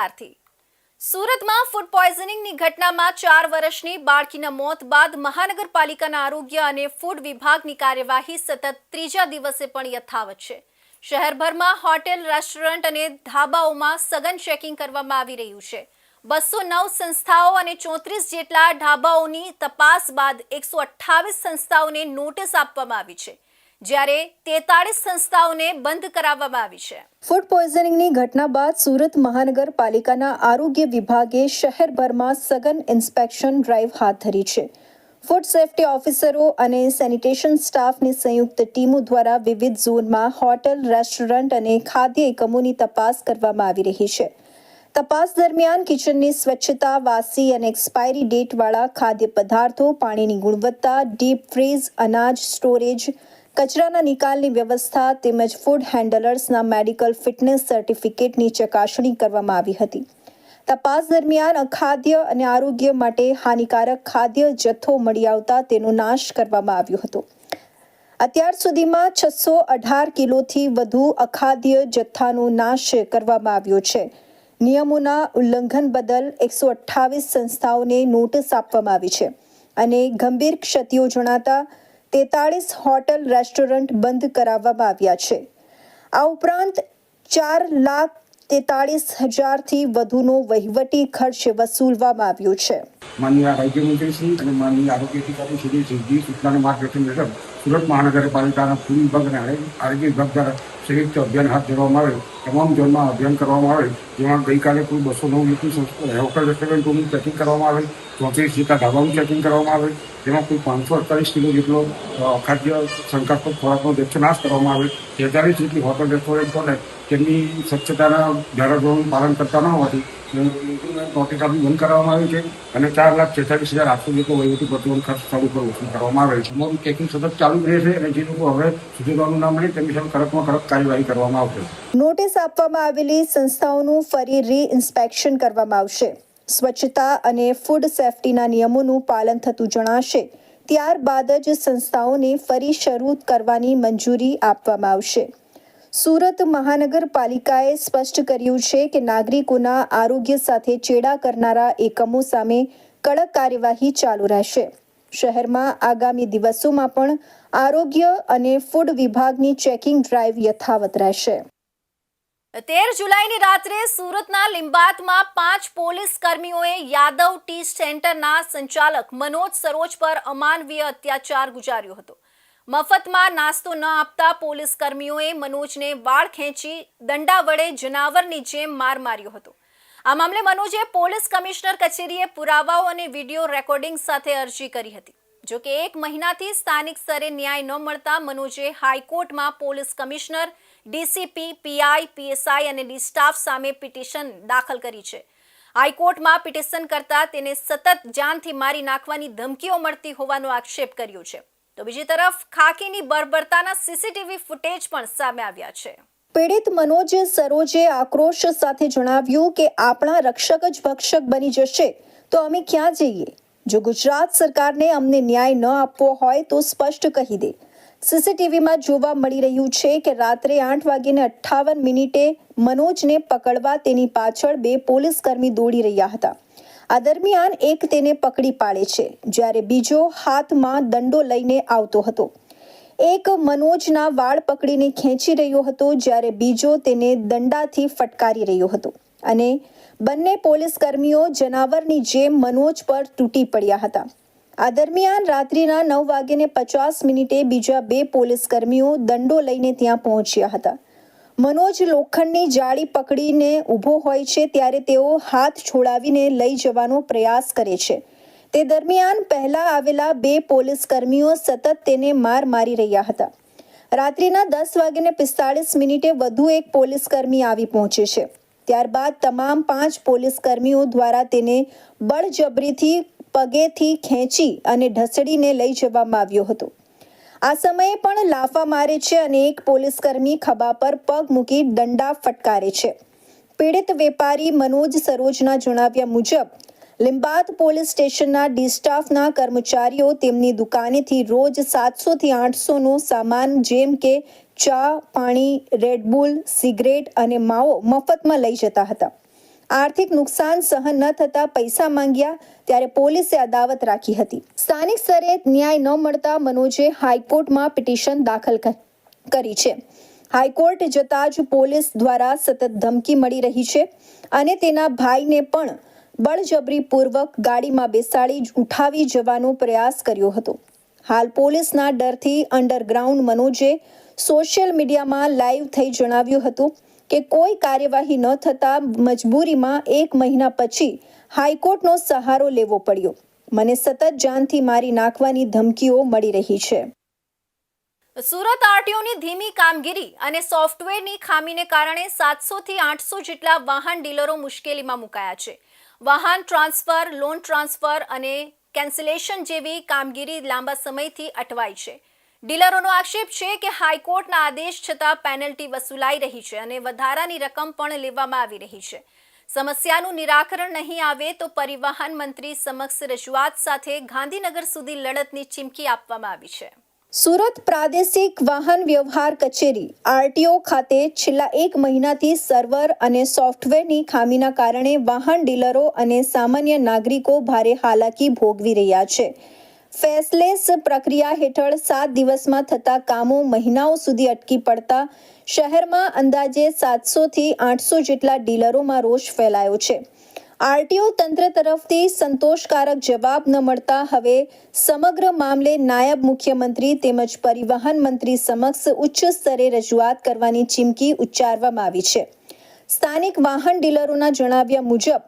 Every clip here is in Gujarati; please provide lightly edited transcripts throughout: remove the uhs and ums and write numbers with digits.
આરથી સુરતમાં ફૂડ પોઈઝનિંગની ઘટનામાં 4 વર્ષની બાળકીના મોત બાદ મહાનગરપાલિકાના આરોગ્ય અને ફૂડ વિભાગની કાર્યવાહી સતત ત્રીજા દિવસે પણ યથાવત છે। શહેરભરમાં હોટેલ, રેસ્ટોરન્ટ અને ધાબાઓમાં સઘન ચેકિંગ કરવામાં આવી રહ્યું છે। 209 સંસ્થાઓ અને 34 જેટલા ઢાબાઓની તપાસ બાદ 128 સંસ્થાઓને નોટિસ આપવામાં આવી છે, જ્યારે 43 સંસ્થાઓને બંધ કરાવવામાં આવી છે। ફૂડ પોઈઝનિંગની ઘટના બાદ સુરત મહાનગરપાલિકાના આરોગ્ય વિભાગે શહેરભરમાં સઘન ઇન્સ્પેક્શન ડ્રાઈવ હાથ ધરી છે। ફૂડ સેફ્ટી ઓફિસરો અને સેનિટેશન સ્ટાફની સંયુક્ત ટીમો દ્વારા વિવિધ ઝોનમાં હોટેલ, રેસ્ટોરન્ટ અને ખાદ્ય એકમોની તપાસ કરવામાં આવી રહી છે। તપાસ દરમિયાન કિચનની સ્વચ્છતા, વાસી અને એક્સપાયરી ડેટવાળા ખાદ્ય પદાર્થો, પાણીની ગુણવત્તા, ડીપ ફ્રીઝ, અનાજ સ્ટોરેજ, કચરાના નિકાલની વ્યવસ્થા તેમજ ફૂડ હેન્ડલર્સના મેડિકલ ફિટનેસ સર્ટિફિકેટની ચકાસણી કરવામાં આવી હતી। તપાસ દરમિયાન અખાદ્ય અને આરોગ્ય માટે હાનિકારક ખાદ્ય જથ્થો મળી આવતા તેનો નાશ કરવામાં આવ્યો હતો। અત્યાર સુધીમાં 618 કિલોથી વધુ અખાદ્ય જથ્થાનો નાશ કરવામાં આવ્યો છે। નિયમોના ઉલ્લંઘન બદલ 128 સંસ્થાઓને નોટિસ આપવામાં આવી છે અને ગંભીર ક્ષતિઓ જણાતા 43 હોટેલ, રેસ્ટોરન્ટ બંધ કરાવવામાં આવ્યા છે। આ ઉપરાંત 4,43,000થી વધુનો વહીવટી ખર્ચ વસૂલવામાં આવ્યો છે। માનનીય રાજ્યમંત્રી શ્રી અને માનનીય આરોગ્ય અધિકારી શ્રી સીધી સૂચનાના માર્ગદર્શન હેઠળ સુરત મહાનગરપાલિકાના ફૂડ વિભાગ અને આરોગ્ય વિભાગ દ્વારા સંયુક્ત અભિયાન હાથ ધરવામાં આવેલ। તમામ ઝોનમાં અભિયાન કરવામાં આવેલ, જેમાં ગઈકાલે કુલ 209 જેટલી હોટલ, રેસ્ટોરન્ટોનું ચેકિંગ કરવામાં આવેલ, 34 જેટલા ધાબાનું ચેકિંગ કરવામાં આવેલ, જેમાં કુલ 548 કિલો જેટલો અખાદ્ય શંકાસ્પદ ખોરાકનો જથ્થો નાશ કરવામાં આવેલ। 43 જેટલી હોટલ, રેસ્ટોરન્ટોને તેમની સ્વચ્છતાના ધારાધોરણનું પાલન કરતા ન હોવાથી નોટિસ આપી બંધ કરવામાં આવી છે અને 4,46,800 જેટલો વહીવટી પ્રતિબંધ ખર્ચ ચાલુ પર વસૂલ કરવામાં આવે છે। અમારું ચેકિંગ સતત ચાલુ જ રહેશે અને જે લોકો હવે સુધીવાનું ના મળે તેમની સામે કડકમાં કડક કાર્યવાહી કરવામાં આવશે। નોટિસ આપવામાં આવેલી સંસ્થાઓનું ફરી રી-ઇન્સ્પેક્શન કરવામાં આવશે। સ્વચ્છતા અને ફૂડ સેફ્ટીના નિયમોનું પાલન થતું જણાશે ત્યારબાદ જ સંસ્થાઓને ફરી શરૂ કરવાની મંજૂરી આપવામાં આવશે। સુરત મહાનગરપાલિકાએ સ્પષ્ટ કર્યું છે કે નાગરિકોના આરોગ્ય સાથે ચેડા કરનારા એકમો સામે કડક કાર્યવાહી ચાલુ રહેશે। શહેરમાં આગામી દિવસોમાં પણ આરોગ્ય અને ફૂડ વિભાગની ચેકિંગ ડ્રાઈવ યથાવત રહેશે। 13 જુલાઈની રાત્રે સુરતના લિંબાયતમાં 5 પોલીસ કર્મીઓએ યાદવ ટી સેન્ટરના સંચાલક મનોજ સરોજ પર અમાનવીય અત્યાચાર ગુજાર્યો હતો। મફતમાં નાસ્તો ન આપતા પોલીસ કર્મીઓએ મનોજને વાળ ખેંચી દંડા વડે જનાવરની જેમ માર માર્યો હતો। આ મામલે મનોજે પોલીસ કમિશનર કચેરીએ પુરાવાઓ અને વિડીયો રેકોર્ડિંગ સાથે અરજી કરી હતી। જો કે 1 મહિનાથી સ્થાનિક સ્તરે ન્યાય ન મળતા મનોજે હાઈકોર્ટમાં police commissioner, DCP, PI, PSI અને ડી સ્ટાફ સામે પિટિશન દાખલ કરી છે। હાઈકોર્ટમાં પિટિશન કરતા તેને સતત જાનથી મારી નાખવાની ધમકીઓ મળતી હોવાનો આક્ષેપ કર્યો છે। તો બીજી તરફ ખાકીની બર્બરતાના સીસીટીવી ફૂટેજ પણ સામે આવ્યા છે। પીડિત મનોજ સરોજે આક્રોશ સાથે જણાવ્યું કે આપણા રક્ષક જ ભક્ષક બની જશે તો અમે ક્યાં જઈએ? જો ગુજરાત સરકારને અમને ન્યાય ન આપવો હોય તો સ્પષ્ટ કહી દે। સીસીટીવીમાં જોવા મળી રહ્યું છે કે રાત્રે 8:58 મનોજને પકડવા તેની પાછળ 2 પોલીસ કર્મી દોડી રહ્યા હતા। આ દરમિયાન એક તેને પકડી પાડે છે, જ્યારે બીજો હાથમાં દંડો લઈને આવતો હતો। એક મનોજના વાળ પકડીને ખેંચી રહ્યો હતો, જ્યારે બીજો તેને દંડાથી ફટકારી રહ્યો હતો અને બંને પોલીસ કર્મીઓ જનાવરની જેમ મનોજ પર તૂટી પડ્યા હતા। આ દરમિયાન રાત્રિના 9:50 બીજા 2 પોલીસ કર્મીઓ દંડો લઈને ત્યાં પહોંચ્યા હતા। મનોજ લોખંડની જાળી પકડીને ઊભો હોય છે ત્યારે તેઓ હાથ છોડાવીને લઈ જવાનો પ્રયાસ કરે છે। તે દરમિયાન પહેલા આવેલા 2 પોલીસ કર્મીઓ સતત તેને માર મારી રહ્યા હતા। રાત્રિના 10:45 વધુ એક પોલીસ કર્મી આવી પહોંચે છે। ત્યારબાદ તમામ 5 પોલીસ કર્મીઓ દ્વારા તેને બળજબરીથી પગેથી ખેંચી અને ઢસડીને લઈ જવામાં આવ્યો હતો। આ સમયે પણ લાફા મારે છે અને એક પોલીસ કર્મી ખભા પર પગ મૂકી દંડા ફટકારે છે। પીડિત વેપારી મનોજ સરોજના જણાવ્યા મુજબ લિંબાયત પોલીસ સ્ટેશનના ડી સ્ટાફના કર્મચારીઓ તેમની દુકાનેથી રોજ 700થી 800નો સામાન જેમ કે ચા, પાણી, રેડબુલ, સિગરેટ અને માવો મફતમાં લઈ જતા હતા। આર્થિક નુકસાન સહન ન થતા પૈસા માંગ્યા ત્યારે પોલીસે અદાવત રાખી હતી. સ્થાનિક સ્તરે ન્યાય ન મળતા મનોજે હાઈકોર્ટમાં પિટિશન દાખલ કરી છે. હાઈકોર્ટ જતા જ પોલીસ દ્વારા સતત ધમકી મળી રહી છે અને તેના ભાઈને પણ બળજબરીપૂર્વક ગાડીમાં બેસાડી ઉઠાવી જવાનો પ્રયાસ કર્યો હતો. હાલ પોલીસના ડરથી અંડરગ્રાઉન્ડ મનોજે સોશિયલ મીડિયામાં લાઈવ થઈ જણાવ્યું હતું કે કોઈ કાર્યવાહી ન થતા મજબૂરીમાં 1 મહિના પછી હાઈકોર્ટનો સહારો લેવો પડ્યો. મને સતત જાનથી મારી નાખવાની ધમકીઓ મળી રહી છે. સુરત આરટીઓની ધીમી કામગીરી અને સોફ્ટવેરની ખામીને કારણે 700 થી 800 જેટલા વાહન ડીલરો મુશ્કેલીમાં મુકાયા છે. વાહન ટ્રાન્સફર, લોન ટ્રાન્સફર અને કેન્સલેશન જેવી કામગીરી લાંબા સમયથી અટવાઈ છે. ડીલરોનો આક્ષેપ છે કે હાઈકોર્ટના આદેશ છતાં પેનલ્ટી વસૂલાઈ રહી છે અને વધારાની રકમ પણ લેવામાં આવી રહી છે. સમસ્યાનું નિરાકરણ નહીં આવે તો પરિવહન મંત્રી સમક્ષ રજૂઆત સાથે ગાંધીનગર સુધી લડતની ચીમકી આપવામાં આવી છે. સુરત પ્રાદેશિક વાહન વ્યવહાર કચેરી આરટીઓ ખાતે છેલ્લા 1 મહિનાથી સર્વર અને સોફ્ટવેરની ખામીના કારણે વાહન ડીલરો અને સામાન્ય નાગરિકો ભારે હાલાકી ભોગવી રહ્યા છે. ફેસલેસ પ્રક્રિયા હેઠળ 7 દિવસમાં થતા કામો મહિનાઓ સુધી અટકી પડતા શહેરમાં અંદાજે 700 થી 800 જેટલા ડીલરોમાં રોષ ફેલાયો છે. આરટીઓ તંત્ર તરફથી સંતોષકારક જવાબ ન મળતા હવે સમગ્ર મામલે નાયબ મુખ્યમંત્રી તેમજ પરિવહન મંત્રી સમક્ષ ઉચ્ચ સ્તરે રજૂઆત કરવાની ચીમકી ઉચ્ચારવામાં આવી છે. સ્થાનિક વાહન ડીલરોના જણાવ્યા મુજબ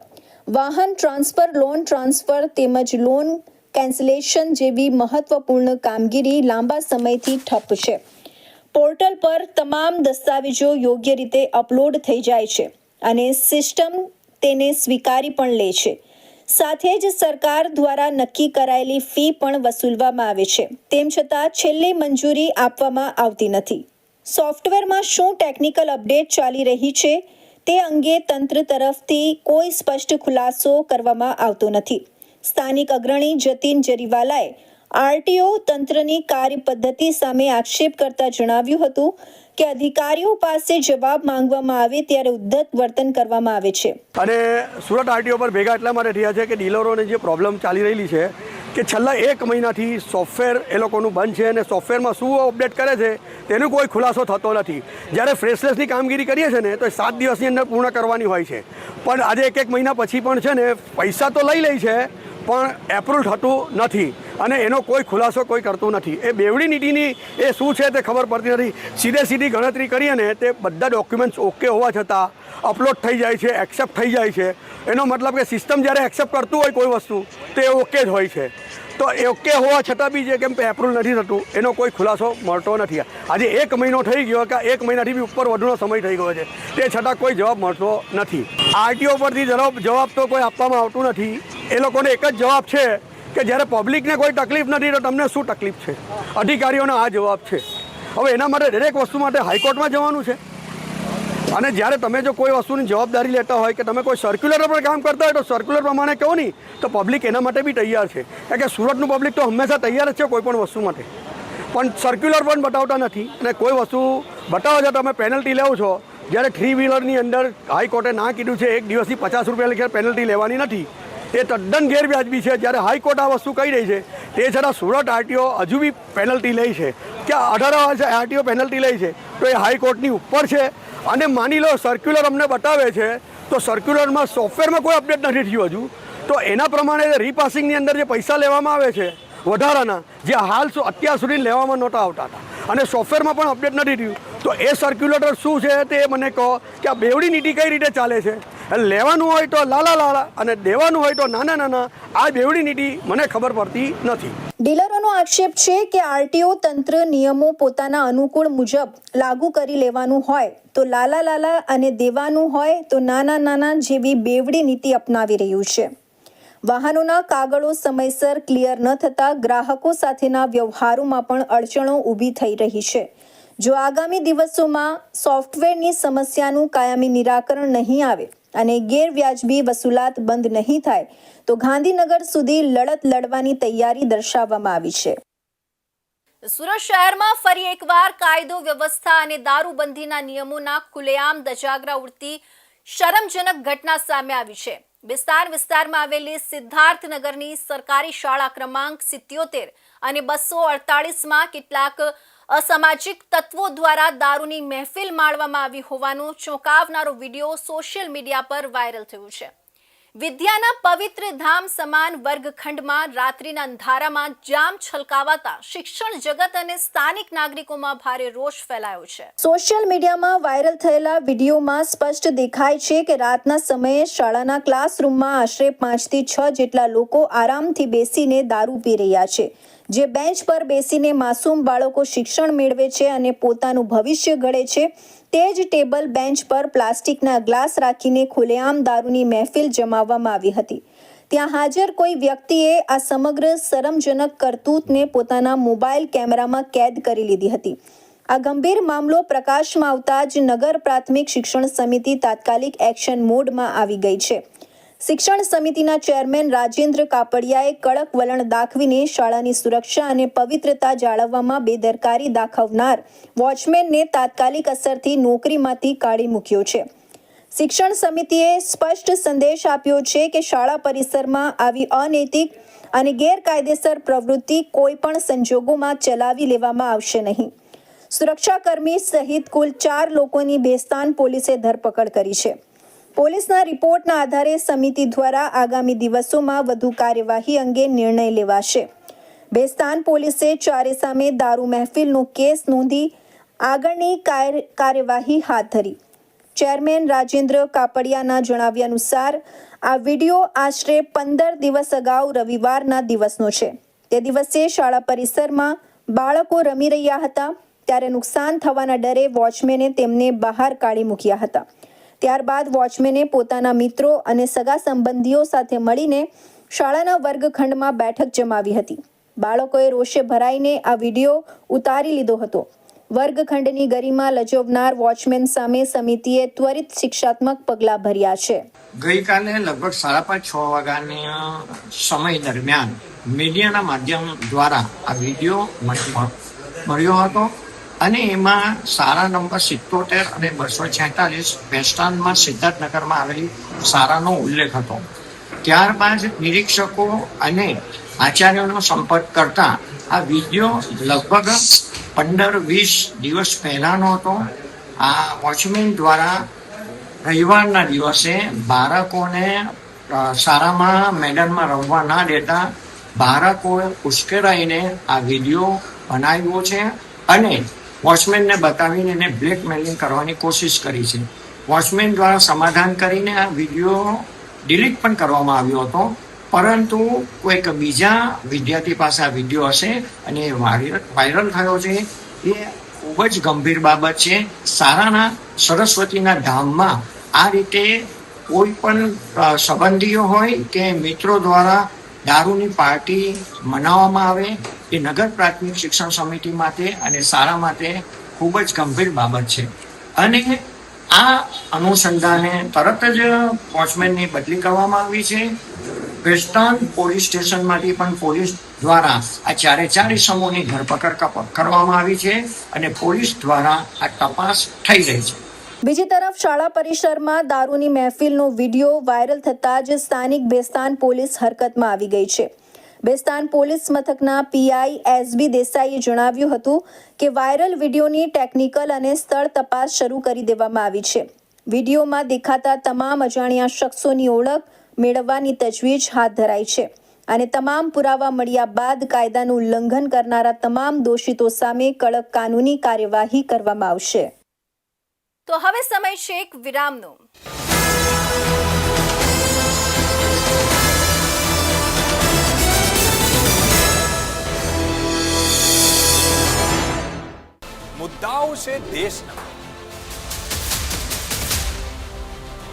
વાહન ટ્રાન્સફર, લોન ટ્રાન્સફર તેમજ લોન કેન્સલેશન જેવી મહત્વપૂર્ણ કામગીરી લાંબા સમયથી ઠપ છે. પોર્ટલ પર તમામ દસ્તાવેજો યોગ્ય રીતે અપલોડ થઈ જાય છે અને સિસ્ટમ તેને સ્વીકારી પણ લે છે. સાથે જ સરકાર દ્વારા નક્કી કરાયેલી ફી પણ વસૂલવામાં આવે છે. તેમ છતાં છેલ્લી મંજૂરી આપવામાં આવતી નથી. સોફ્ટવેરમાં શું ટેકનિકલ અપડેટ ચાલી રહી છે તે અંગે તંત્ર તરફથી કોઈ સ્પષ્ટ ખુલાસો કરવામાં આવતો નથી. સ્થાનિક અગ્રણી જતીન જરીવાલાએ આરટીઓ તંત્રની કાર્યપદ્ધતિ સામે આક્ષેપ કરતા જણાવ્યું હતું કે અધિકારીઓ પાસે જવાબ માંગવામાં આવે ત્યારે ઉદ્ધત વર્તન કરવામાં આવે છે. અને સુરત આરટીઓ પર ભેગા એટલા માટે થયા છે કે ડીલરોને જે પ્રોબ્લેમ ચાલી રહેલી છે કે છેલ્લા 1 મહિનાથી સોફ્ટવેર એ લોકોનું બંધ છે અને સોફ્ટવેરમાં શું અપડેટ કરે છે તેનો કોઈ ખુલાસો થતો નથી. જ્યારે ફ્રેશલેસની કામગીરી કરીએ છીએ ને તો 7 દિવસની અંદર પૂર્ણ કરવાની હોય છે, પણ આજે 1 મહિના પછી પણ છે ને પૈસા તો લઈ લે છે પણ એપ્રુવ થતું નથી અને એનો કોઈ ખુલાસો કોઈ કરતું નથી. એ બેવડી નીતિની એ શું છે તે ખબર પડતી નથી. સીધી ગણતરી કરીએ ને તે બધા ડોક્યુમેન્ટ્સ ઓકે હોવા છતાં અપલોડ થઈ જાય છે, એક્સેપ્ટ થઈ જાય છે. એનો મતલબ કે સિસ્ટમ જ્યારે એક્સેપ્ટ કરતું હોય કોઈ વસ્તુ તો એ ઓકે જ હોય છે. તો એ ઓકે હોવા છતાં બી જે કેમ એપ્રુવ નથી થતું એનો કોઈ ખુલાસો મળતો નથી. આજે 1 મહિનો થઈ ગયો કે 1 મહિનાથી બી ઉપર વધુનો સમય થઈ ગયો છે, તે છતાં કોઈ જવાબ મળતો નથી. આરટીઓ પરથી જવાબ તો કોઈ આપવામાં આવતું નથી. એ લોકોને એક જ જવાબ છે કે જ્યારે પબ્લિકને કોઈ તકલીફ નથી તો તમને શું તકલીફ છે. અધિકારીઓનો આ જવાબ છે. હવે એના માટે દરેક વસ્તુ માટે હાઈકોર્ટમાં જવાનું છે. અને જ્યારે તમે જો કોઈ વસ્તુની જવાબદારી લેતા હોય કે તમે કોઈ સર્ક્યુલર પર કામ કરતા હોય તો સર્ક્યુલર પ્રમાણે કહો નહીં તો પબ્લિક એના માટે બી તૈયાર છે. કારણ કે સુરતનું પબ્લિક તો હંમેશા તૈયાર જ છે કોઈ પણ વસ્તુ માટે, પણ સર્ક્યુલર પણ બતાવતા નથી અને કોઈ વસ્તુ બતાવો છો તમે પેનલ્ટી લેવો છો. જ્યારે 3 વ્હીલરની અંદર હાઈકોર્ટે ના કીધું છે 1 દિવસથી 50 રૂપિયા લખે પેનલ્ટી લેવાની નથી, એ તદ્દન ગેરવ્યાજબી છે. જ્યારે હાઈકોર્ટ આ વસ્તુ કહી રહી છે તે છતાં સુરત આરટીઓ હજુ બી પેનલ્ટી લે છે કે 18 વર્ષે આરટીઓ પેનલ્ટી લે છે તો એ હાઈકોર્ટની ઉપર છે. અને માની લો સર્ક્યુલર અમને બતાવે છે તો સર્ક્યુલરમાં સોફ્ટવેરમાં કોઈ અપડેટ નથી થયું હજુ, તો એના પ્રમાણે રીપાસિંગની અંદર જે પૈસા લેવામાં આવે છે વધારાના, જે હાલ અત્યાર સુધી લેવામાં નહોતા આવતા હતા અને સોફ્ટવેરમાં પણ અપડેટ નથી થયું, તો એ સર્ક્યુલેટર શું છે તે મને કહો કે આ બેવડી નીતિ કઈ રીતે ચાલે છે. લેવાનું હોય તો લાલા અને દેવાનું હોય તો નાના. આ બેવડી નીતિ મને ખબર પડતી નથી. ડીલરોનો આક્ષેપ છે કે આરટીઓ તંત્ર નિયમો પોતાના અનુકૂળ મુજબ લાગુ કરી લેવાનું હોય તો લાલા અને દેવાનું હોય તો નાના જેવી બેવડી નીતિ અપનાવી રહ્યું છે. વાહનોના કાગળો સમયસર ક્લિયર ન થતા ગ્રાહકો સાથેના વ્યવહારોમાં પણ અડચણો ઊભી થઈ રહી છે. જો આગામી દિવસોમાં સોફ્ટવેરની સમસ્યાનું કાયમી નિરાકરણ નહીં આવે અને ગેરવ્યાજબી વસૂલાત બંધ નહીં થાય તો ગાંધીનગર સુધી લડત લડવાની તૈયારી દર્શાવવામાં આવી છે. સુરત શહેરમાં ફરી એકવાર કાયદો વ્યવસ્થા અને દારૂબંધીના નિયમોના ખુલ્લેઆમ ધજાગરા ઉડતી શરમજનક ઘટના સામે આવી છે. વિસ્તાર વિસ્તારમાં આવેલી સિદ્ધાર્થનગરની સરકારી શાળા ક્રમાંક 77 અને 248માં કેટલાક અસામાજિક તત્વો દ્વારા દારૂની મહેફિલ માણવામાં આવી હોવાનો ચોંકાવનારો વિડીયો સોશિયલ મીડિયા પર વાયરલ થયો છે. વિદ્યાના પવિત્ર ધામ સમાન વર્ગખંડમાં રાત્રિના અંધારામાં જામ છલકાવાતા શિક્ષણ જગત અને સ્થાનિક નાગરિકોમાં ભારે રોષ ફેલાયો છે. સોશિયલ મીડિયામાં વાયરલ થયેલા વિડીયોમાં સ્પષ્ટ દેખાય છે કે રાતના સમયે શાળાના ક્લાસરૂમમાં આશરે 5 થી 6 જેટલા લોકો આરામથી બેસીને દારૂ પી રહ્યા છે. જે બેન્ચ પર બેસીને માસૂમ બાળકો શિક્ષણ મેળવે છે અને પોતાનું ભવિષ્ય ઘડે છે, તે જ ટેબલ બેન્ચ પર પ્લાસ્ટિકના ગ્લાસ રાખીને ખુલ્લેઆમ દારૂની મહેફિલ જમાવવામાં આવી હતી. ત્યાં હાજર કોઈ વ્યક્તિએ આ સમગ્ર શરમજનક કરતૂતને પોતાના મોબાઈલ કેમેરામાં કેદ કરી લીધી હતી. આ ગંભીર મામલો પ્રકાશમાં આવતા જ નગર પ્રાથમિક શિક્ષણ સમિતિ તાત્કાલિક એક્શન મોડમાં આવી ગઈ છે. શિક્ષણ સમિતિના ચેરમેન રાજેન્દ્ર કાપડિયાએ કડક વલણ દાખવીને શાળાની સુરક્ષા અને પવિત્રતા જાળવવામાં બેદરકારી દાખવનાર વોચમેનને તાત્કાલિક અસરથી નોકરીમાંથી કાઢી મૂક્યો છે. શિક્ષણ સમિતિએ સ્પષ્ટ સંદેશ આપ્યો છે કે શાળા પરિસરમાં આવી અનૈતિક અને ગેરકાયદેસર પ્રવૃત્તિ કોઈ પણ સંજોગોમાં ચલાવી લેવામાં આવશે નહીં. સુરક્ષાકર્મી સહિત કુલ 4 લોકોની ભેસ્તાન પોલીસે ધરપકડ કરી છે. પોલીસના રિપોર્ટના આધારે સમિતિ દ્વારા આગામી દિવસોમાં વધુ કાર્યવાહી અંગે નિર્ણય લેવાશે. ભેસ્તાન પોલીસે ચારે સામે દારૂ મહેફિલનો કેસ નોંધી આગળની કાર્યવાહી હાથ ધરી. ચેરમેન રાજેન્દ્ર કાપડિયાના જણાવ્યા અનુસાર આ વિડીયો આશરે 15 દિવસ અગાઉ રવિવારના દિવસનો છે. તે દિવસે શાળા પરિસરમાં બાળકો રમી રહ્યા હતા ત્યારે નુકસાન થવાના ડરે વોચમેને તેમને બહાર કાઢી મૂક્યા હતા. ત્યારબાદ વોચમેને પોતાના મિત્રો અને સગા સંબંધીઓ સાથે મળીને શાળાના વર્ગખંડમાં બેઠક જમાવી હતી. બાળકોએ રોષે ભરાઈને આ વિડીયો ઉતારી લીધો હતો. વર્ગખંડની ગરિમા લજવનાર વોચમેન સામે સમિતિએ ત્વરિત શિક્ષાત્મક પગલાં ભર્યા છે. ગઈકાલે લગભગ 5:30-6 વાગ્યાના સમય દરમિયાન મીડિયાના માધ્યમ દ્વારા આ વિડીયો મળ્યો હતો અને એમાં શાળા નંબર 77 અને 246 વેસ્ટર્નમાં સિદ્ધાર્થનગરમાં આવેલી શાળાનો ઉલ્લેખ હતો. ત્યારબાદ નિરીક્ષકો અને આચાર્યોનો સંપર્ક કરતા આ વિડીયો લગભગ 15-20 દિવસ પહેલાનો હતો. આ વોચમેન દ્વારા રવિવારના દિવસે બાળકોને શાળામાં મેદાનમાં રમવા ના દેતા બાળકોએ ઉશ્કેરાઈને આ વિડીયો બનાવ્યો છે અને વોચમેનને બતાવીને એને બ્લેકમેલિંગ કરવાની કોશિશ કરી છે. વોચમેન દ્વારા સમાધાન કરીને આ વિડીયો ડિલીટ પણ કરવામાં આવ્યો હતો, પરંતુ કોઈક બીજા વિદ્યાર્થી પાસે આ વિડીયો હશે અને એ વાયરલ થયો છે. એ ખૂબ જ ગંભીર બાબત છે. શાળાના સરસ્વતીના ધામમાં આ રીતે કોઈ પણ સંબંધીઓ હોય કે મિત્રો દ્વારા દારૂની પાર્ટી મનાવવામાં આવે એ નગર પ્રાથમિક શિક્ષણ સમિતિ માટે અને શાળા માટે ખૂબ જ ગંભીર બાબત છે. અને આ અનુસંધાને તરત જ વોચમેનની બદલી કરવામાં આવી છે. વેસ્ટર્ન પોલીસ સ્ટેશનમાંથી પણ પોલીસ દ્વારા આ 4 ઇસમોની ધરપકડ કરવામાં આવી છે અને પોલીસ દ્વારા આ તપાસ થઈ રહી છે. બીજી તરફ શાળા પરિસરમાં દારૂની મહેફિલનો વિડીયો વાયરલ થતાં જ સ્થાનિક ભેસ્તાન પોલીસ હરકતમાં આવી ગઈ છે. ભેસ્તાન પોલીસ મથકના પીઆઈ એસબી દેસાઈએ જણાવ્યું હતું કે વાયરલ વિડીયોની ટેકનિકલ અને સ્થળ તપાસ શરૂ કરી દેવામાં આવી છે. વિડીયોમાં દેખાતા તમામ અજાણ્યા શખ્સોની ઓળખ મેળવવાની તજવીજ હાથ ધરાઈ છે અને તમામ પુરાવા મળ્યા બાદ કાયદાનું ઉલ્લંઘન કરનારા તમામ દોષિતો સામે કડક કાનૂની કાર્યવાહી કરવામાં આવશે. તો હવે સમય છે એક વિરામનો. મુદ્દાઓ છે દેશના,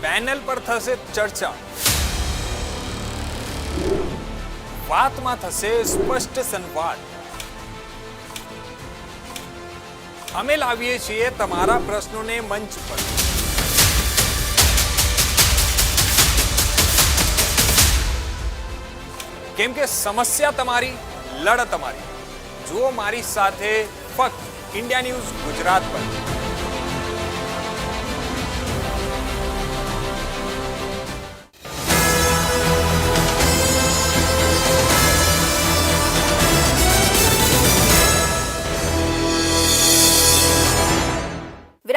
પેનલ પર થશે ચર્ચા, વાતમાં થશે સ્પષ્ટ સંવાદ. અમે લાવીએ છીએ તમારા પ્રશ્નોને મંચ પર. કેમ કે સમસ્યા તમારી, લડત તમારી. જુઓ મારી સાથે ફક્ત ઇન્ડિયા ન્યૂઝ ગુજરાત પર.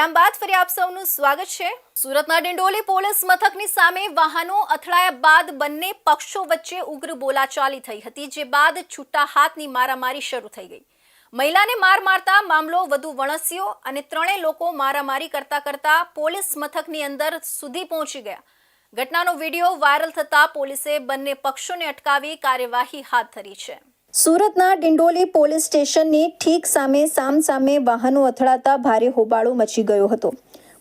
વિરામ બાદ ફરી આપ સૌનું સ્વાગત છે। સુરતના ડિંડોલી પોલીસ મથકની સામે વાહનો અથડાયા બાદ બંને પક્ષો વચ્ચે ઉગ્ર બોલાચાલી થઈ હતી, જે બાદ છૂટા હાથની મારામારી શરૂ થઈ ગઈ। મહિલાને માર મારતા મામલો વધુ વણસ્યો અને ત્રણેય લોકો મારામારી કરતા પોલીસ મથકની અંદર સુધી પહોંચી ગયા। ઘટનાનો વિડીયો વાયરલ થતા પોલીસે બંને પક્ષોને અટકાવી કાર્યવાહી હાથ ધરી છે। સુરતના ડિંડોલી પોલીસ સ્ટેશનની ઠીક સામે વાહનો અથડાતા ભારે હોબાળો મચી ગયો હતો।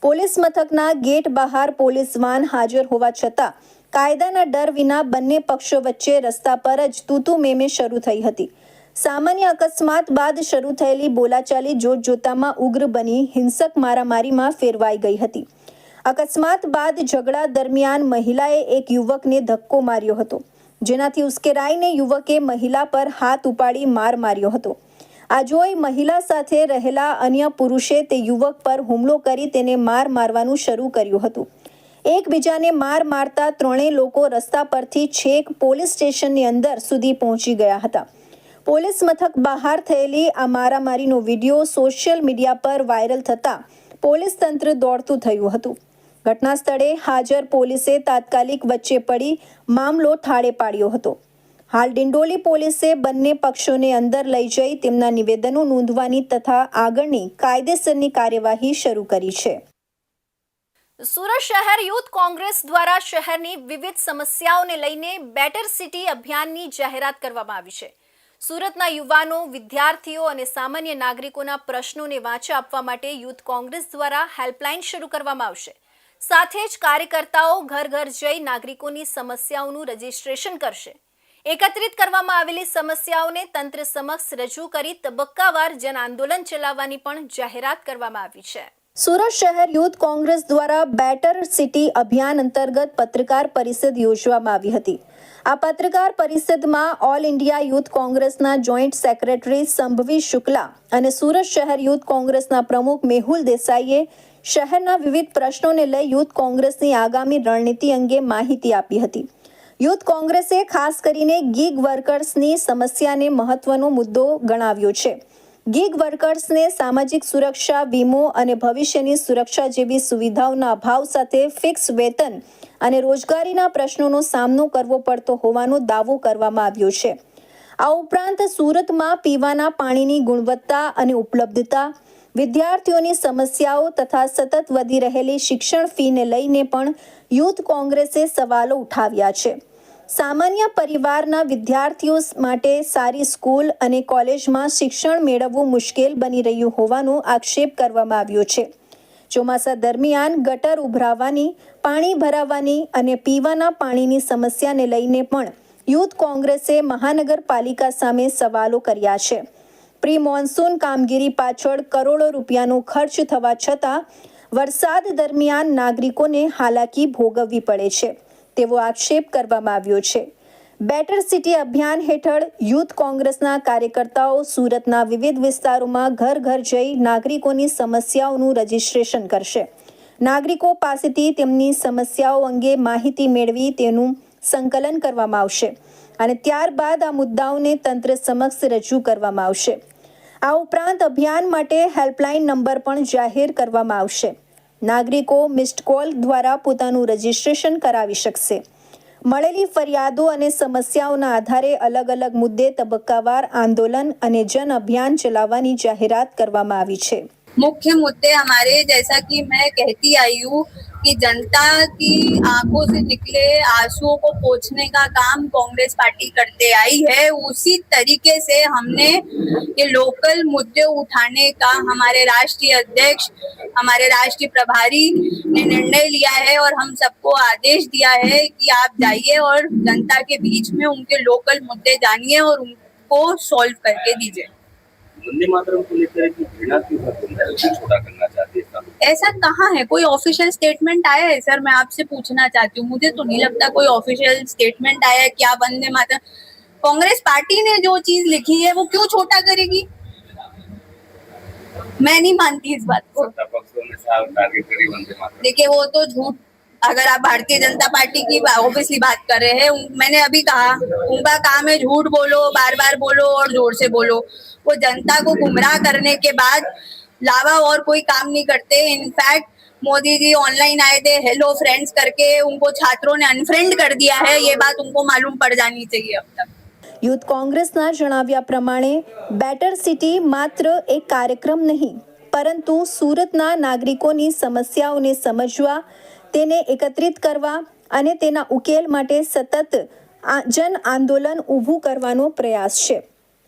પોલીસ મથકના ગેટ બહાર પોલીસ વાન હાજર હોવા છતાં કાયદાના ડર વિના બંને પક્ષો વચ્ચે રસ્તા પર જ તૂતુ મેમે શરૂ થઈ હતી। સામાન્ય અકસ્માત બાદ શરૂ થયેલી બોલાચાલી જોતજોતામાં ઉગ્ર બની હિંસક મારામારીમાં ફેરવાઈ ગઈ હતી। અકસ્માત બાદ ઝઘડા દરમિયાન મહિલાએ એક યુવકને ધક્કો માર્યો હતો, જેનાથી ઉશ્કેરાઈને યુવકે મહિલા પર હાથ ઉપાડી માર માર્યો હતો। આ જોઈ મહિલા સાથે રહેલા અન્ય પુરુષે તે યુવક પર હુમલો કરી તેને માર મારવાનું શરૂ કર્યું હતું। એકબીજાને માર મારતા ત્રણેય લોકો રસ્તા પરથી છેક પોલીસ સ્ટેશનની અંદર સુધી પહોંચી ગયા હતા। પોલીસ મથક બહાર થયેલી આ મારામારીનો વિડીયો સોશિયલ મીડિયા પર વાયરલ થતાં પોલીસ તંત્ર દોડતું થયું હતું। ઘટના સ્થળે હાજર પોલીસે તાત્કાલિક વચ્ચે પડી મામલો ઠાળે પાડ્યો હતો। હાલ ડિંડોલી પોલીસે બંને પક્ષોને અંદર લઈ જઈ તેમના નિવેદનો નોંધવાની તથા આગળની કાયદેસરની કાર્યવાહી શરૂ કરી છે। સુરત શહેર યુથ કોંગ્રેસ દ્વારા શહેરની વિવિધ સમસ્યાઓને લઈને બેટર સિટી અભિયાનની જાહેરાત કરવામાં આવી છે। સુરતના યુવાનો, વિદ્યાર્થીઓ અને સામાન્ય નાગરિકોના પ્રશ્નોને વાચા આપવા માટે યુથ કોંગ્રેસ દ્વારા હેલ્પલાઇન શરૂ કરવામાં આવશે। સાથે જ કાર્યકર્તાઓ ઘર ઘર જઈ નાગરિકોની સમસ્યાઓનું રજીસ્ટ્રેશન કરશે। એકત્રિત કરવામાં આવેલી સમસ્યાઓને તંત્ર સમક્ષ રજૂ કરી તબક્કાવાર જન આંદોલન ચલાવવાની પણ જાહેરાત કરવામાં આવી છે। સુરત શહેર યુથ કોંગ્રેસ દ્વારા બેટર સિટી અભિયાન અંતર્ગત પત્રકાર પરિષદ યોજવામાં આવી હતી। આ પત્રકાર પરિષદમાં ઓલ ઇન્ડિયા યુથ કોંગ્રેસના જોઈન્ટ સેક્રેટરી સંભવી શુક્લા અને સુરત શહેર યુથ કોંગ્રેસના પ્રમુખ મેહુલ દેસાઈએ શહેરના વિવિધ પ્રશ્નોને લઈ યુથ કોંગ્રેસની આગામી રણનીતિ અંગે માહિતી આપી હતી। યુથ કોંગ્રેસે ખાસ કરીને ગીગ વર્કર્સની સમસ્યાને મહત્વનો મુદ્દો ગણાવ્યો છે। ગીગ વર્કર્સને સામાજિક સુરક્ષા, વીમો અને ભવિષ્યની સુરક્ષા જેવી સુવિધાઓના અભાવ સાથે ફિક્સ વેતન અને રોજગારીના પ્રશ્નોનો સામનો કરવો પડતો હોવાનો દાવો કરવામાં આવ્યો છે। આ ઉપરાંત સુરતમાં પીવાના પાણીની ગુણવત્તા અને ઉપલબ્ધતા, વિદ્યાર્થીઓની સમસ્યાઓ તથા સતત વધી રહેલી શિક્ષણ ફીને લઈને પણ યુથ કોંગ્રેસે સવાલો ઉઠાવ્યા છે। સામાન્ય પરિવારના વિદ્યાર્થીઓ માટે સારી સ્કૂલ અને કોલેજમાં શિક્ષણ મેળવવું મુશ્કેલ બની રહ્યું હોવાનો આક્ષેપ કરવામાં આવ્યો છે। ચોમાસા દરમિયાન ગટર ઉભરાવાની, પાણી ભરાવાની અને પીવાના પાણીની સમસ્યાને લઈને પણ યુથ કોંગ્રેસે મહાનગરપાલિકા સામે સવાલો કર્યા છે। પ્રી મોન્સૂન કામગીરી પાછળ કરોડો રૂપિયાનો ખર્ચ થવા છતાં વરસાદ દરમિયાન નાગરિકોને હાલાકી ભોગવવી પડે છે તેવો આક્ષેપ કરવામાં આવ્યો છે। બેટર સિટી અભિયાન હેઠળ યુથ કોંગ્રેસના કાર્યકર્તાઓ સુરતના વિવિધ વિસ્તારોમાં ઘર ઘર જઈ નાગરિકોની સમસ્યાઓનું રજીસ્ટ્રેશન કરશે। નાગરિકો પાસેથી તેમની સમસ્યાઓ અંગે માહિતી મેળવી તેનું સંકલન કરવામાં આવશે અને ત્યારબાદ આ મુદ્દાઓને તંત્ર સમક્ષ રજૂ કરવામાં આવશે। આ ઉપરાંત અભિયાન માટે હેલ્પલાઇન નંબર પણ જાહેર કરવામાં આવશે। નાગરિકો મિસ્ડ કોલ દ્વારા પોતાનું રજીસ્ટ્રેશન કરાવી શકશે। મળેલી ફરિયાદો અને સમસ્યાઓના આધારે અલગ અલગ મુદ્દે તબક્કાવાર આંદોલન અને જન અભિયાન ચલાવવાની જાહેરાત કરવામાં આવી છે। मुख्य मुद्दे हमारे, जैसा कि मैं कहती आई हूँ कि जनता की आंखों से निकले आंसुओं को पोंछने का काम कांग्रेस पार्टी करते आई है, उसी तरीके से हमने ये लोकल मुद्दे उठाने का हमारे राष्ट्रीय अध्यक्ष, हमारे राष्ट्रीय प्रभारी ने निर्णय लिया है और हम सबको आदेश दिया है कि आप जाइए और जनता के बीच में उनके लोकल मुद्दे जानिए और उनको सॉल्व करके दीजिए। वंदे मातरम को लेकर की घृणा क्यों छोटा करना चाहते हैं? ऐसा कहाँ है? कोई ऑफिशियल स्टेटमेंट आया है सर? मैं आपसे पूछना चाहती हूँ, मुझे तो नहीं लगता कोई ऑफिशियल स्टेटमेंट आया है क्या वंदे मातरम। कांग्रेस पार्टी ने जो चीज लिखी है वो क्यों छोटा करेगी? मैं नहीं मानती इस बात को। देखिए वो तो झूठ, अगर आप भारतीय जनता पार्टी की ऑब्वियसली बात कर रहे हैं, मैंने अभी कहा उनका काम है झूठ बोलो, बार बार बोलो और जोर से बोलो। वो जनता को गुमराह करने के बाद अलावा और कोई काम नहीं करते। इनफैक्ट मोदी जी ऑनलाइन आए थे हेलो फ्रेंड्स करके, उनको छात्रों ने अनफ्रेंड कर दिया है। ये बात उनको मालूम पड़ जानी चाहिए अब तक। યુથ કોંગ્રેસના જણાવ્યા પ્રમાણે બેટર સિટી માત્ર એક કાર્યક્રમ નહીં, પરંતુ સુરતના નાગરિકોની સમસ્યાઓને સમજવા, તેને એકત્રિત કરવા અને તેના ઉકેલ માટે સતત જન આંદોલન ઊભું કરવાનો પ્રયાસ છે.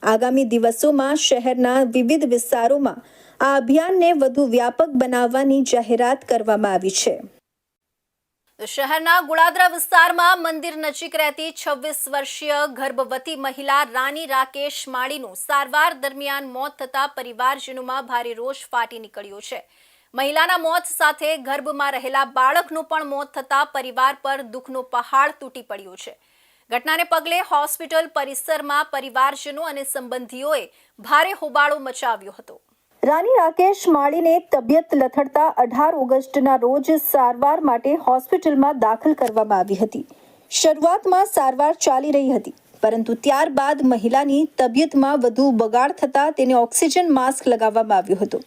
આગામી દિવસોમાં શહેરના વિવિધ વિસ્તારોમાં આ અભિયાનને વધુ વ્યાપક બનાવવાની જાહેરાત કરવામાં આવી છે. શહેરના ગોળાદરા વિસ્તારમાં મંદિર નજીક રહેતી 26 વર્ષીય ગર્ભવતી મહિલા રાની રાકેશ માળીનું સારવાર દરમિયાન મોત થતા પરિવારજનોમાં ભારે રોષ ફાટી નીકળ્યો છે. મહિલાના મોત સાથે ગર્ભમાં રહેલા બાળકનું પણ મોત થતા પરિવાર પર દુઃખનો પહાડ તૂટી પડ્યો છે. ઘટનાને પગલે હોસ્પિટલ પરિસરમાં પરિવારજનો અને સંબંધીઓએ ભારે હોબાળો મચાવ્યો હતો. રાની રાકેશ માળીને તબિયત લથડતા 18 ઓગસ્ટના રોજ સારવાર માટે હોસ્પિટલમાં દાખલ કરવામાં આવી હતી. શરૂઆતમાં સારવાર ચાલી રહી હતી, પરંતુ ત્યારબાદ મહિલાની તબિયતમાં વધુ બગાડ થતાં તેને ઓક્સિજન માસ્ક લગાવવામાં આવ્યો હતો.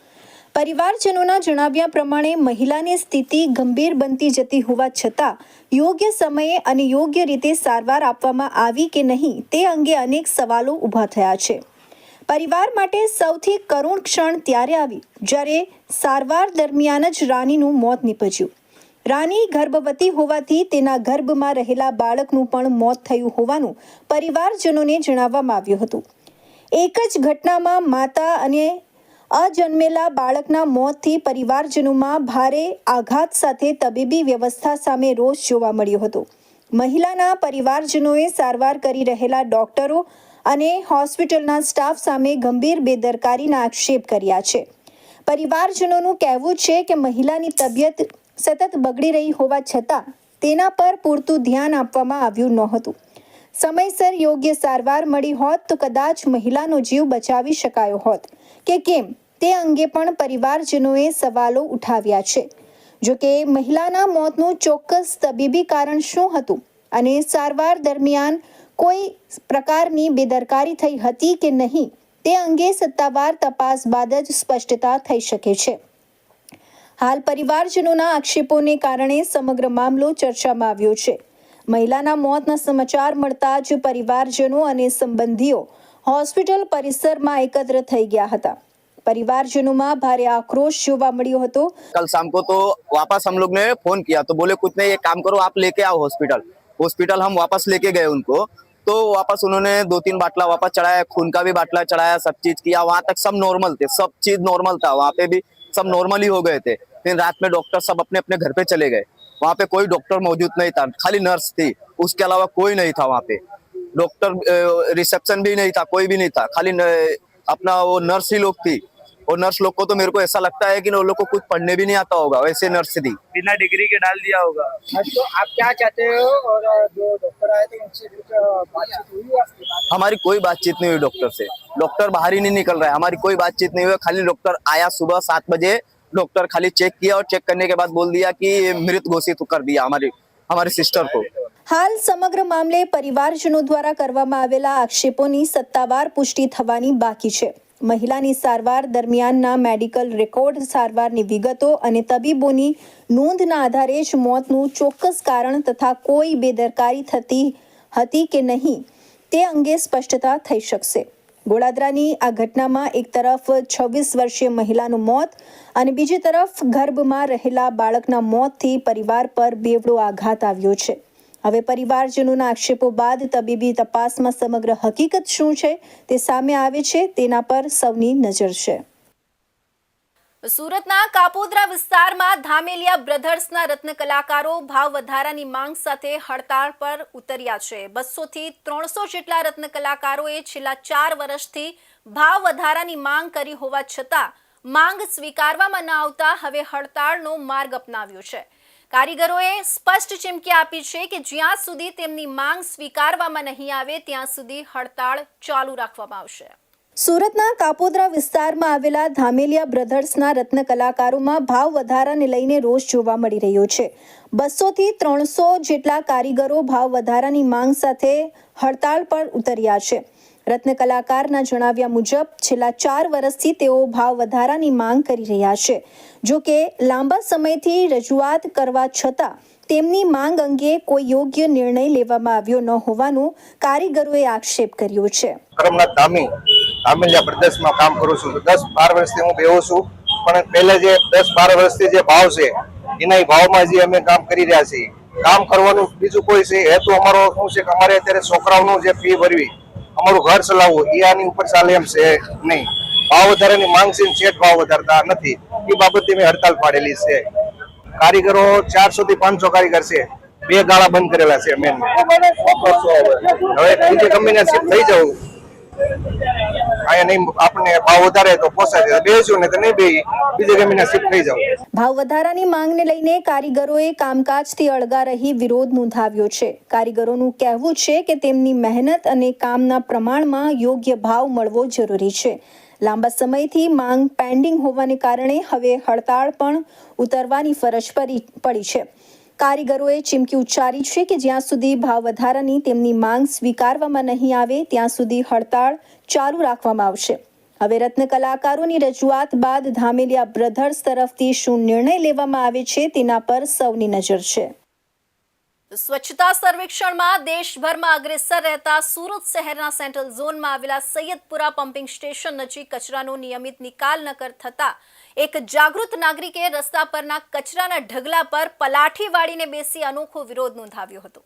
પરિવારજનોના જણાવ્યા પ્રમાણે મહિલાની સ્થિતિ ગંભીર બનતી જતી હોવા છતાં યોગ્ય સમયે અને યોગ્ય રીતે સારવાર આપવામાં આવી કે નહીં તે અંગે અનેક સવાલો ઊભા થયા છે. પરિવાર માટે સૌથી કરુણ ક્ષણ ત્યારે આવી જ્યારે સારવાર દરમિયાન જ રાનીનું મોત નીપજ્યું. રાની ગર્ભવતી હોવાથી તેના ગર્ભમાં રહેલા બાળકનું પણ મોત થયું હોવાનું પરિવારજનોને જણાવવામાં આવ્યું હતું. એક જ ઘટનામાં માતા અને અજન્મેલા બાળકના મોતથી પરિવારજનોમાં ભારે આઘાત સાથે તબીબી વ્યવસ્થા સામે રોષ જોવા મળ્યો હતો. મહિલાના પરિવારજનોએ સારવાર કરી રહેલા ડોક્ટરો અને હોસ્પિટલના સ્ટાફ સામે ગંભીર બેદરકારીના આક્ષેપ કર્યા છે. પરિવારજનોનું કહેવું છે કે મહિલાની તબિયત સતત બગડી રહી હોવા છતાં તેના પર પૂરતું ધ્યાન આપવામાં આવ્યું નહોતું. સમયસર યોગ્ય સારવાર મળી હોત તો કદાચ મહિલાનો જીવ બચાવી શકાયો હોત કે કેમ તે અંગે પણ પરિવારજનોએ સવાલો ઉઠાવ્યા છે. જોકે મહિલાના મોતનું ચોક્કસ તબીબી કારણ શું હતું અને સારવાર દરમિયાન કોઈ પ્રકારની બેદરકારી થઈ હતી કે નહીં તે અંગે સત્તાવાર તપાસ બાદ જ સ્પષ્ટતા થઈ શકે છે. હાલ પરિવારજનોના આક્ષેપોને કારણે સમગ્ર મામલો ચર્ચામાં આવ્યો છે. મહિલાના મોતના સમાચાર મળતા જ પરિવારજનો અને સંબંધીઓ હોસ્પિટલ પરિસરમાં એકત્ર થઈ ગયા હતા. परिवारजनों भारे आक्रोश जोवा मळ्यो हतो. कल शाम को तो वापस हम लोग ने फोन किया तो बोले कुछ नहीं, एक काम करो आप लेके आओ हॉस्पिटल हम वापस लेके गए उनको, तो वापस उन्होंने 2-3 बाटला वापस चढ़ाया, खून का भी बाटला चढ़ाया, सब चीज किया. वहां तक सब नॉर्मल थे, सब चीज नॉर्मल था, वहां पे भी सब नॉर्मल ही हो गए थे. फिर रात में डॉक्टर सब अपने अपने घर पे चले गए. वहां पे कोई डॉक्टर मौजूद नहीं था, खाली नर्स थी, उसके अलावा कोई नहीं था वहां पे. डॉक्टर रिसेप्शन भी नहीं था, कोई भी नहीं था, खाली अपना वो नर्स ही लोग थी. और नर्स लोग को तो मेरे को ऐसा लगता है कि उन लोग को कुछ पढ़ने भी नहीं आता होगा, वैसे नर्स थी, बिना डिग्री के डाल दिया होगा. तो आप क्या चाहते हो? और जो डॉक्टर आए थे उनसे कुछ बातचीत हुई आपकी? हमारी कोई बातचीत नहीं हुई डॉक्टर से. डॉक्टर बाहर ही नहीं निकल रहा है, हमारी कोई बातचीत नहीं हुई. खाली डॉक्टर आया सुबह 7 बजे, डॉक्टर खाली चेक किया और चेक करने के बाद बोल दिया कि मृत घोषित कर दिया हमारी सिस्टर को. हाल समग्र मामले परिवारजनों द्वारा કરવામાં આવેલા આક્ષેપોની સત્તાવાર પુષ્ટિ થવાની બાકી છે. મહિલાની સારવાર દરમિયાનના મેડિકલ રેકોર્ડ, સારવારની વિગતો અને તબીબોની નોંધના આધારે જ મોતનું ચોક્કસ કારણ તથા કોઈ બેદરકારી થતી હતી કે નહીં તે અંગે સ્પષ્ટતા થઈ શકશે. ગોળાદરાની આ ઘટનામાં એક તરફ 26 વર્ષીય મહિલાનું મોત અને બીજી તરફ ગર્ભમાં રહેલા બાળકના મોતથી પરિવાર પર બેવડો આઘાત આવ્યો છે. હવે પરિવારજનોના આક્ષેપો બાદ તબીબી તપાસમાં સમગ્ર હકીકત શું છે તે સામે આવે છે તેના પર સૌની નજર છે. સુરતના કાપોદ્રા વિસ્તારમાં ધામેલિયા બ્રધર્સના રત્ન કલાકારો ભાવ વધારાની માંગ સાથે હડતાળ પર ઉતર્યા છે. 200 થી 300 જેટલા રત્ન કલાકારોએ છેલ્લા 4 વર્ષથી ભાવ વધારાની માંગ કરી હોવા છતાં માંગ સ્વીકારવામાં ન આવતા હવે હડતાળનો માર્ગ અપનાવ્યો છે. કારીગરોએ સ્પષ્ટ ચીમકી આપી છે કે જ્યાં સુધી તેમની માંગ સ્વીકારવામાં નહીં આવે ત્યાં સુધી હડતાળ ચાલુ રાખવામાં આવશે. સુરતના કાપોદ્રા વિસ્તારમાં આવેલા ધામેલિયા બ્રધર્સના રત્ન કલાકારોમાં ભાવ વધારાને લઈને રોષ જોવા મળી રહ્યો છે. 200 થી 300 જેટલા કારીગરો ભાવ વધારાની માંગ સાથે હડતાળ પર ઉતર્યા છે. રત્ન કલાકારના જણાવ્યા મુજબ છેલ્લા 4 વર્ષથી તેઓ ભાવ વધારાની માંગ કરી રહ્યા છે. જો કે લાંબા સમયથી રજૂઆત કરવા છતાં તેમની માંગ અંગે કોઈ યોગ્ય નિર્ણય લેવામાં આવ્યો ન હોવાનું કારીગરોએ આક્ષેપ કર્યો છે. કરમનાથ ધામીલિયા પ્રદેશમાં કામ કરું છું. 10-12 વર્ષથી હું બેહું છું, પણ પહેલા જે 10-12 વર્ષથી જે ભાવ છે એના ભાવમાં જે અમે કામ કરી રહ્યા છીએ. કામ કરવાનું બીજું કોઈ છે હેતુ અમારો શું છે કે અમારે અત્યારે છોકરાઓનું જે ફી ભરવી, અમારું ઘર ચલાવવું એ આની ઉપર ચાલે એમ છે નહીં. ભાવ વધારાની માંગ છે, શેઠ ભાવ વધારતા નથી. એ બાબતે મેં હડતાલ પાડેલી છે. કારીગરો 400 થી 500 કારીગર છે. 2 ગાળા બંધ કરેલા છે. મેન હવે બીજી કંપનીને શિફ્ટ થઈ જવું, અહીંયા નહીં આપણે ભાવ વધારે તો પોસાય, બેસું ને તો નહીં બે બીજી કંપનીને શિફ્ટ થઈ જવું. ભાવ વધારાની માંગને લઈને કારીગરોએ કામકાજથી અળગા રહી વિરોધ નોંધાવ્યો છે. કારીગરોનું કહેવું છે કે તેમની મહેનત અને કામના પ્રમાણમાં યોગ્ય ભાવ મળવો જરૂરી છે. લાંબા સમયથી માંગ પેન્ડિંગ હોવાને કારણે હવે હડતાળ પણ ઉતરવાની ફરજ પડી છે. કારીગરોએ ચીમકી ઉચ્ચારી છે કે જ્યાં સુધી ભાવ વધારાની તેમની માંગ સ્વીકારવામાં નહીં આવે ત્યાં સુધી હડતાળ ચાલુ રાખવામાં આવશે. હવે રત્ન કલાકારોની રજૂઆત બાદ ધામેલિયા બ્રધર્સ તરફથી શું નિર્ણય લેવામાં આવે છે તેના પર સૌની નજર છે. સ્વચ્છતા સર્વેક્ષણમાં દેશભરમાં અગ્રેસર રહેતા સુરત શહેરના સેન્ટ્રલ ઝોનમાં આવેલા સૈયદપુરા પમ્પિંગ સ્ટેશન નજીક કચરાનો નિયમિત નિકાલ ન થતા એક જાગૃત નાગરિકે રસ્તા પરના કચરાના ઢગલા પર પલાઠી વાળીને બેસી અનોખો વિરોધ નોંધાવ્યો હતો.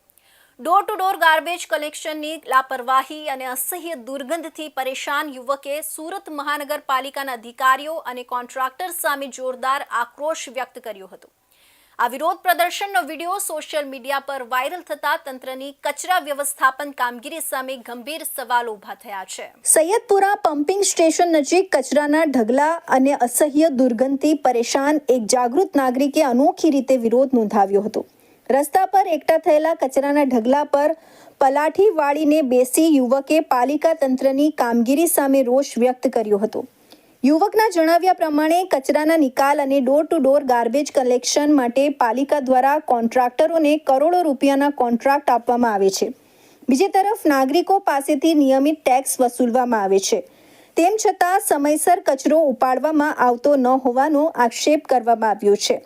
ડોર ટુ ડોર ગાર્બેજ કલેક્શનની લાપરવાહી અને અસહ્ય દુર્ગંધથી પરેશાન યુવકે સુરત મહાનગરપાલિકાના અધિકારીઓ અને કોન્ટ્રાક્ટર સામે જોરદાર આક્રોશ વ્યક્ત કર્યો હતો. આ વિરોધ પ્રદર્શનનો વિડીયો સોશિયલ મીડિયા પર વાયરલ થતા તંત્રની કચરા વ્યવસ્થાપન કામગીરી સામે ગંભીર સવાલો ઊભા થયા છે. સૈયદપુરા પમ્પિંગ સ્ટેશન નજીક કચરાના ઢગલા અને અસહ્ય દુર્ગંધથી પરેશાન એક જાગૃત નાગરિકે અનોખી રીતે વિરોધ નોંધાવ્યો હતો. રસ્તા પર એકઠા થયેલા કચરાના ઢગલા પર પલાઠી વાળીને બેસી યુવકે પાલિકા તંત્રની કામગીરી સામે રોષ વ્યક્ત કર્યો હતો. યુવકના જણાવ્યા પ્રમાણે કચરાના નિકાલ અને door to door garbage collection માટે પાલિકા દ્વારા કોન્ટ્રાક્ટરોને કરોડો રૂપિયાના કોન્ટ્રાક્ટ આપવામાં આવે છે. બીજી તરફ નાગરિકો પાસેથી નિયમિત ટેક્સ વસૂલવામાં આવે છે. તેમ છતાં સમયસર કચરો ઉપાડવામાં આવતો ન હોવાનો આક્ષેપ કરવામાં આવ્યો છે.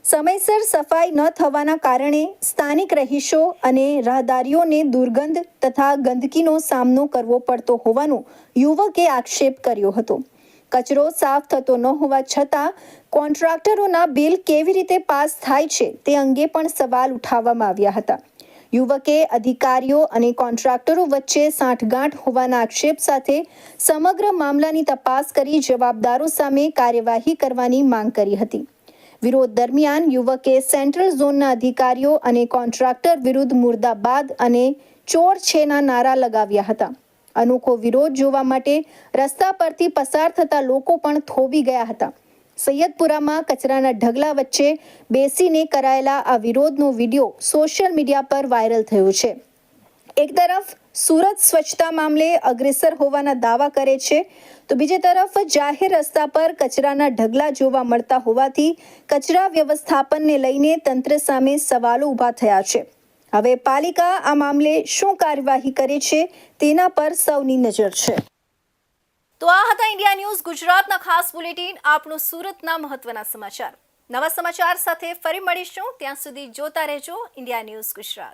સમયસર સફાઈ ન થવાના કારણે સ્થાનિક રહીશો અને રાહદારીઓને દુર્ગંધ તથા ગંદકીનો સામનો કરવો પડતો હોવાનો યુવકે આક્ષેપ કર્યો હતો. કચરો સાફ થતો ન હોવા છતાં કોન્ટ્રાક્ટરોના બિલ કેવી રીતે પાસ થાય છે તે અંગે પણ સવાલ ઉઠાવવામાં આવ્યા હતા. યુવકે અધિકારીઓ અને કોન્ટ્રાક્ટરો વચ્ચે સાંઠગાંઠ હોવાના આક્ષેપ સાથે સમગ્ર મામલાની તપાસ કરી જવાબદારો સામે કાર્યવાહી કરવાની માંગ કરી હતી. વિરોધ દરમિયાન યુવકે સેન્ટ્રલ ઝોનના અધિકારીઓ અને કોન્ટ્રાક્ટર વિરુદ્ધ મુર્દાબાદ અને ચોર છેના નારા લગાવ્યા હતા. અનોખો વિરોધ જોવા માટે રસ્તા પરથી પસાર થતા લોકો પણ થોભી ગયા હતા. સૈયદપુરામાં કચરાના ઢગલા વચ્ચે બેસીને કરાયેલા આ વિરોધનો વિડીયો સોશિયલ મીડિયા પર વાયરલ થયો છે. એક તરફ સુરત સ્વચ્છતા મામલે અગ્રેસર હોવાના દાવા કરે છે તો બીજી તરફ જાહેર રસ્તા પર કચરાના ઢગલા જોવા મળતા હોવાથી કચરા વ્યવસ્થાપનને લઈને તંત્ર સામે સવાલો ઊભા થયા છે. હવે પાલિકા આ મામલે શું કાર્યવાહી કરે છે તેના પર સૌની નજર છે. તો આ હતા ઇન્ડિયા ન્યૂઝ ગુજરાતના ખાસ બુલેટિન. આપણું સુરતના મહત્વના સમાચાર. નવા સમાચાર સાથે ફરી મળીશું. ત્યાં સુધી જોતા રહેજો ઇન્ડિયા ન્યૂઝ ગુજરાત.